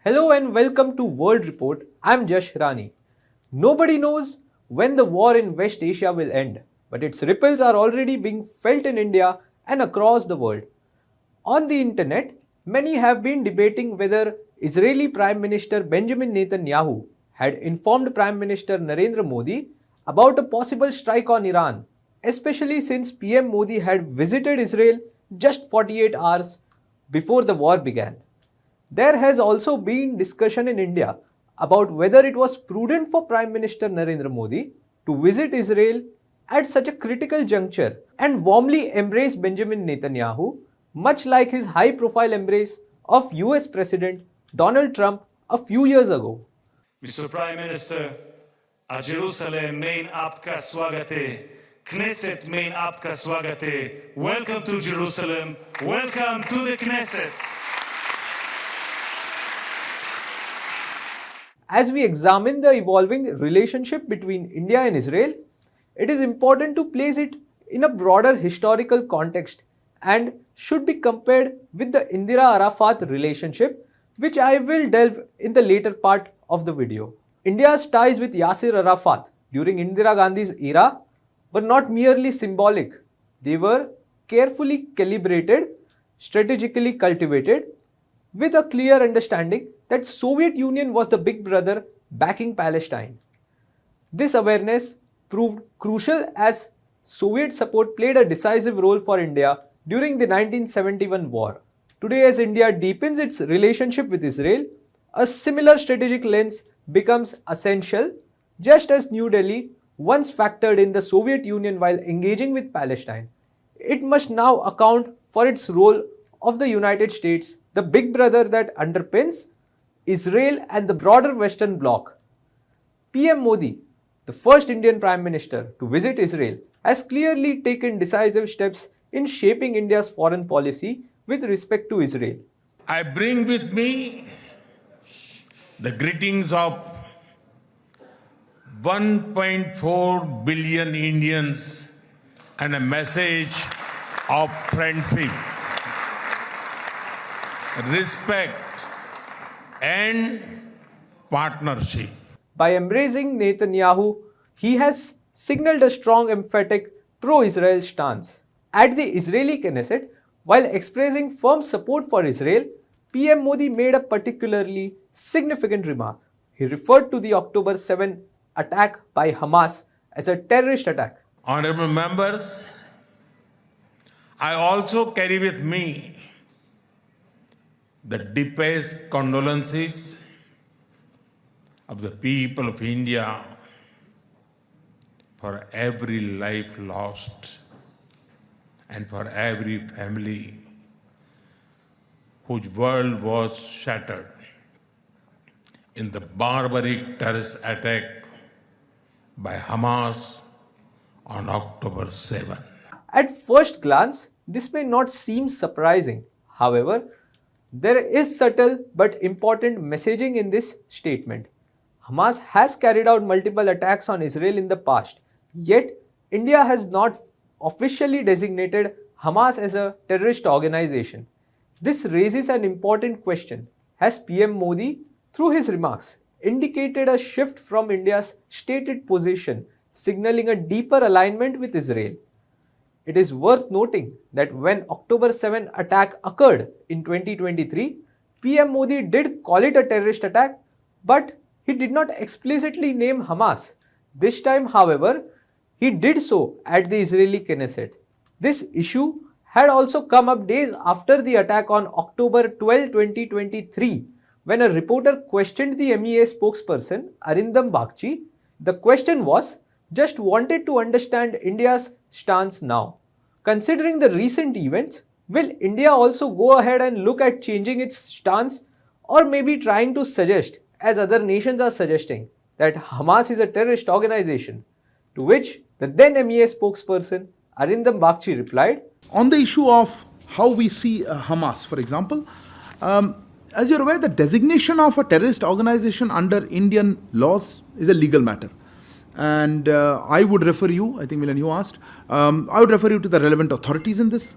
Hello and welcome to World Report. I'm Jash Hirani. Nobody knows when the war in West Asia will end, but its ripples are already being felt in India and across the world. On the internet, many have been debating whether Israeli Prime Minister Benjamin Netanyahu had informed Prime Minister Narendra Modi about a possible strike on Iran, especially since PM Modi had visited Israel just 48 hours before the war began. There has also been discussion in India about whether it was prudent for Prime Minister Narendra Modi to visit Israel at such a critical juncture and warmly embrace Benjamin Netanyahu, much like his high-profile embrace of US President Donald Trump a few years ago. Mr. Prime Minister, a Jerusalem main आपका स्वागत है, Knesset main आपका स्वागत है. Welcome to Jerusalem. Welcome to the Knesset. As we examine the evolving relationship between India and Israel, it is important to place it in a broader historical context and should be compared with the Indira-Arafat relationship, which I will delve in the later part of the video. India's ties with Yasir Arafat during Indira Gandhi's era were not merely symbolic. They were carefully calibrated, strategically cultivated, with a clear understanding that Soviet Union was the big brother backing Palestine. This awareness proved crucial as Soviet support played a decisive role for India during the 1971 war. Today, as India deepens its relationship with Israel, a similar strategic lens becomes essential, just as New Delhi once factored in the Soviet Union while engaging with Palestine. It must now account for its role of the United States, the big brother that underpins Israel and the broader Western Bloc. PM Modi, the first Indian Prime Minister to visit Israel, has clearly taken decisive steps in shaping India's foreign policy with respect to Israel. I bring with me the greetings of 1.4 billion Indians and a message of friendship, respect, and partnership. By embracing Netanyahu, he has signaled a strong, emphatic pro-Israel stance. At the Israeli Knesset, while expressing firm support for Israel, PM Modi made a particularly significant remark. He referred to the October 7 attack by Hamas as a terrorist attack. Honorable members, I also carry with me the deepest condolences of the people of India for every life lost and for every family whose world was shattered in the barbaric terrorist attack by Hamas on October 7. At first glance, this may not seem surprising. However, there is subtle but important messaging in this statement. Hamas has carried out multiple attacks on Israel in the past, yet India has not officially designated Hamas as a terrorist organization. This raises an important question. Has PM Modi, through his remarks, indicated a shift from India's stated position, signaling a deeper alignment with Israel? It is worth noting that when October 7 attack occurred in 2023, PM Modi did call it a terrorist attack, but he did not explicitly name Hamas. This time, however, he did so at the Israeli Knesset. This issue had also come up days after the attack on October 12, 2023, when a reporter questioned the MEA spokesperson Arindam Bagchi. The question was, just wanted to understand India's stance now. Considering the recent events, will India also go ahead and look at changing its stance, or maybe trying to suggest, as other nations are suggesting, that Hamas is a terrorist organization? To which the then MEA spokesperson Arindam Bagchi replied, on the issue of how we see Hamas, for example, as you're aware, the designation of a terrorist organization under Indian laws is a legal matter. And I would refer you, I think Milan, you asked, I would refer you to the relevant authorities in this.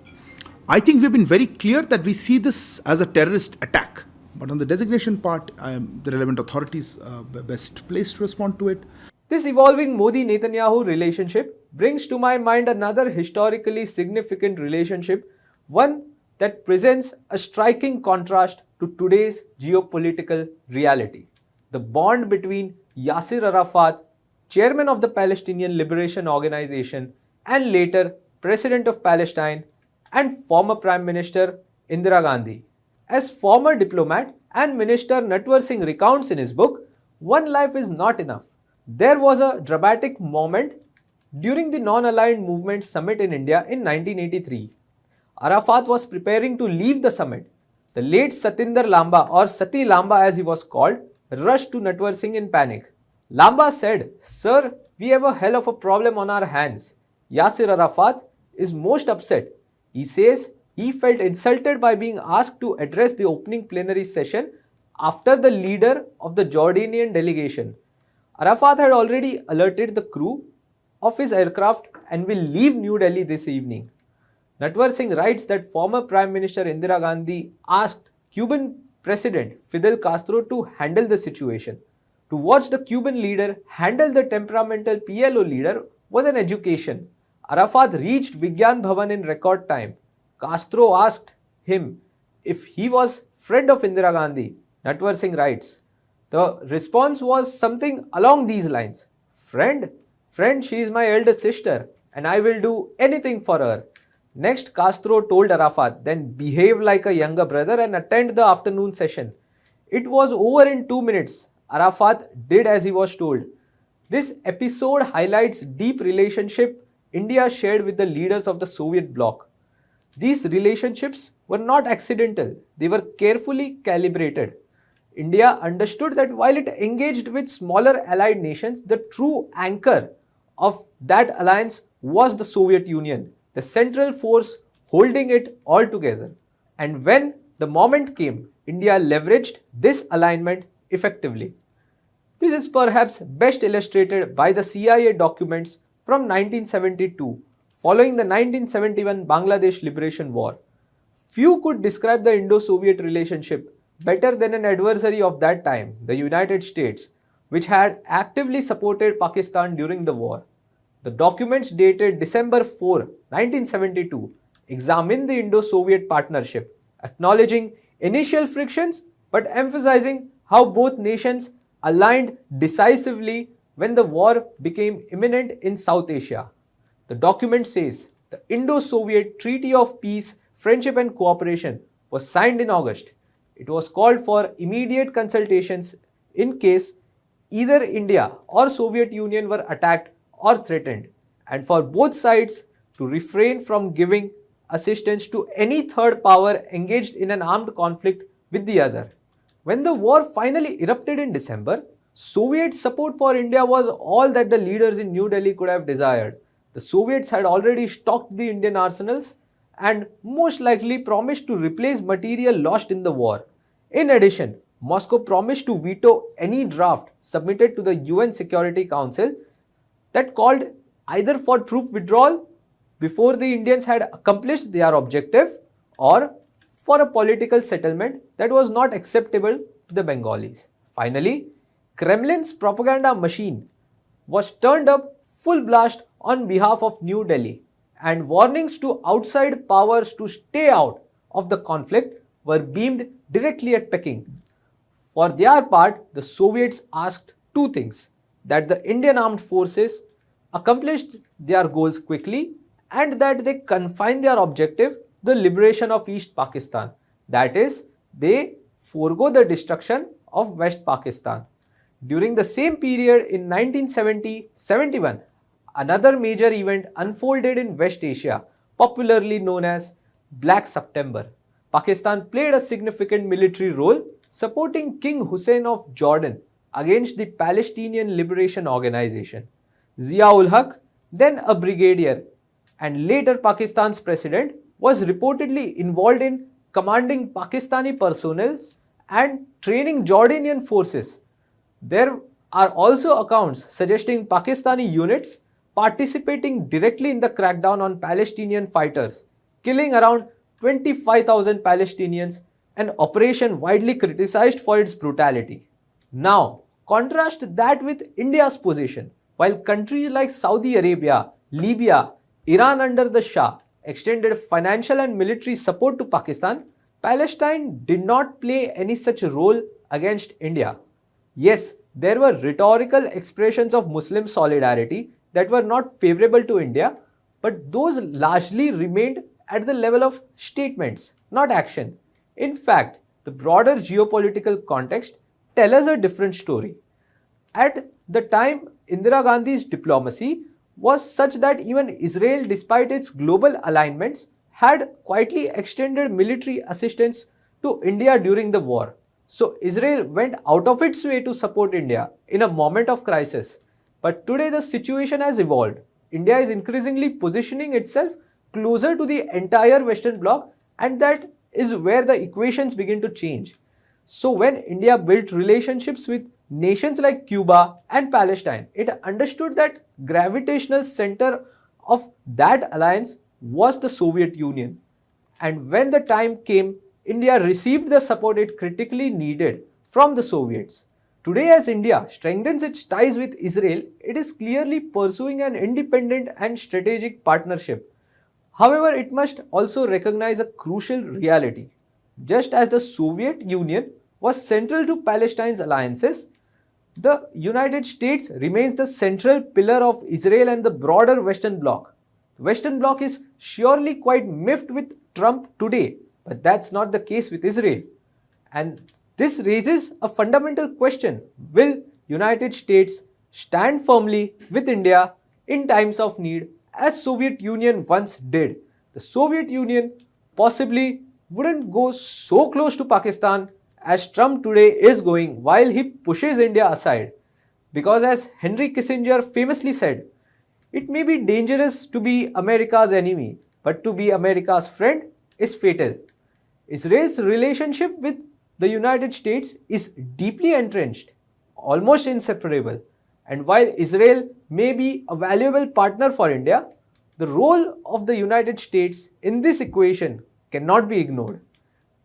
I think we've been very clear that we see this as a terrorist attack. But on the designation part, the relevant authorities best placed to respond to it. This evolving Modi-Netanyahu relationship brings to my mind another historically significant relationship, one that presents a striking contrast to today's geopolitical reality. The bond between Yasir Arafat, chairman of the Palestinian Liberation Organization and later President of Palestine, and former Prime Minister Indira Gandhi. As former diplomat and minister Natwar Singh recounts in his book, "One Life is Not Enough," there was a dramatic moment during the Non-Aligned Movement Summit in India in 1983. Arafat was preparing to leave the summit. The late Satinder Lamba, or Sati Lamba as he was called, rushed to Natwar Singh in panic. Lamba said, "Sir, we have a hell of a problem on our hands." Yasir Arafat is most upset. He says he felt insulted by being asked to address the opening plenary session after the leader of the Jordanian delegation. Arafat had already alerted the crew of his aircraft and will leave New Delhi this evening. Natwar Singh writes that former Prime Minister Indira Gandhi asked Cuban President Fidel Castro to handle the situation. To watch the Cuban leader handle the temperamental PLO leader was an education. Arafat reached Vigyan Bhavan in record time. Castro asked him if he was friend of Indira Gandhi. Natwar Singh writes, the response was something along these lines. Friend, she is my elder sister and I will do anything for her. Next, Castro told Arafat, then behave like a younger brother and attend the afternoon session. It was over in 2 minutes. Arafat did as he was told. This episode highlights deep relationship India shared with the leaders of the Soviet bloc. These relationships were not accidental, they were carefully calibrated. India understood that while it engaged with smaller allied nations, the true anchor of that alliance was the Soviet Union, the central force holding it all together. And when the moment came, India leveraged this alignment effectively. This is perhaps best illustrated by the CIA documents from 1972, following the 1971 Bangladesh Liberation War. Few could describe the Indo-Soviet relationship better than an adversary of that time, the United States, which had actively supported Pakistan during the war. The documents dated December 4, 1972, examine the Indo-Soviet partnership, acknowledging initial frictions but emphasizing how both nations aligned decisively when the war became imminent in South Asia. The document says the Indo-Soviet Treaty of Peace, Friendship and Cooperation was signed in August. It was called for immediate consultations in case either India or Soviet Union were attacked or threatened, and for both sides to refrain from giving assistance to any third power engaged in an armed conflict with the other. When the war finally erupted in December, Soviet support for India was all that the leaders in New Delhi could have desired. The Soviets had already stocked the Indian arsenals and most likely promised to replace material lost in the war. In addition, Moscow promised to veto any draft submitted to the UN Security Council that called either for troop withdrawal before the Indians had accomplished their objective or for a political settlement that was not acceptable to the Bengalis. Finally, Kremlin's propaganda machine was turned up full blast on behalf of New Delhi, and warnings to outside powers to stay out of the conflict were beamed directly at Peking. For their part, the Soviets asked two things: that the Indian armed forces accomplished their goals quickly and that they confine their objective, the liberation of East Pakistan. That is, they forego the destruction of West Pakistan. During the same period in 1970-71, another major event unfolded in West Asia, popularly known as Black September. Pakistan played a significant military role supporting King Hussein of Jordan against the Palestinian Liberation Organization. Zia-ul-Haq, then a brigadier and later Pakistan's president, was reportedly involved in commanding Pakistani personnel and training Jordanian forces. There are also accounts suggesting Pakistani units participating directly in the crackdown on Palestinian fighters, killing around 25,000 Palestinians an operation widely criticized for its brutality. Now, contrast that with India's position. While countries like Saudi Arabia, Libya, Iran under the Shah extended financial and military support to Pakistan, Palestine did not play any such role against India. Yes, there were rhetorical expressions of Muslim solidarity that were not favorable to India, but those largely remained at the level of statements, not action. In fact, the broader geopolitical context tells us a different story. At the time, Indira Gandhi's diplomacy was such that even Israel, despite its global alignments, had quietly extended military assistance to India during the war. So Israel went out of its way to support India in a moment of crisis. But today the situation has evolved. India is increasingly positioning itself closer to the entire Western bloc, and that is where the equations begin to change. So when India built relationships with nations like Cuba and Palestine, it understood that gravitational center of that alliance was the Soviet Union. And when the time came, India received the support it critically needed from the Soviets. Today, as India strengthens its ties with Israel, it is clearly pursuing an independent and strategic partnership. However, it must also recognize a crucial reality. Just as the Soviet Union was central to Palestine's alliances, the United States remains the central pillar of Israel and the broader Western bloc. The Western bloc is surely quite miffed with Trump today, but that's not the case with Israel. And this raises a fundamental question. Will United States stand firmly with India in times of need as Soviet Union once did? The Soviet Union possibly wouldn't go so close to Pakistan as Trump today is going while he pushes India aside. Because as Henry Kissinger famously said, it may be dangerous to be America's enemy, but to be America's friend is fatal. Israel's relationship with the United States is deeply entrenched, almost inseparable. And while Israel may be a valuable partner for India, the role of the United States in this equation cannot be ignored.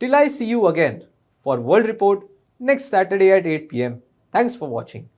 Till I see you again for World Report next Saturday at 8 p.m. Thanks for watching.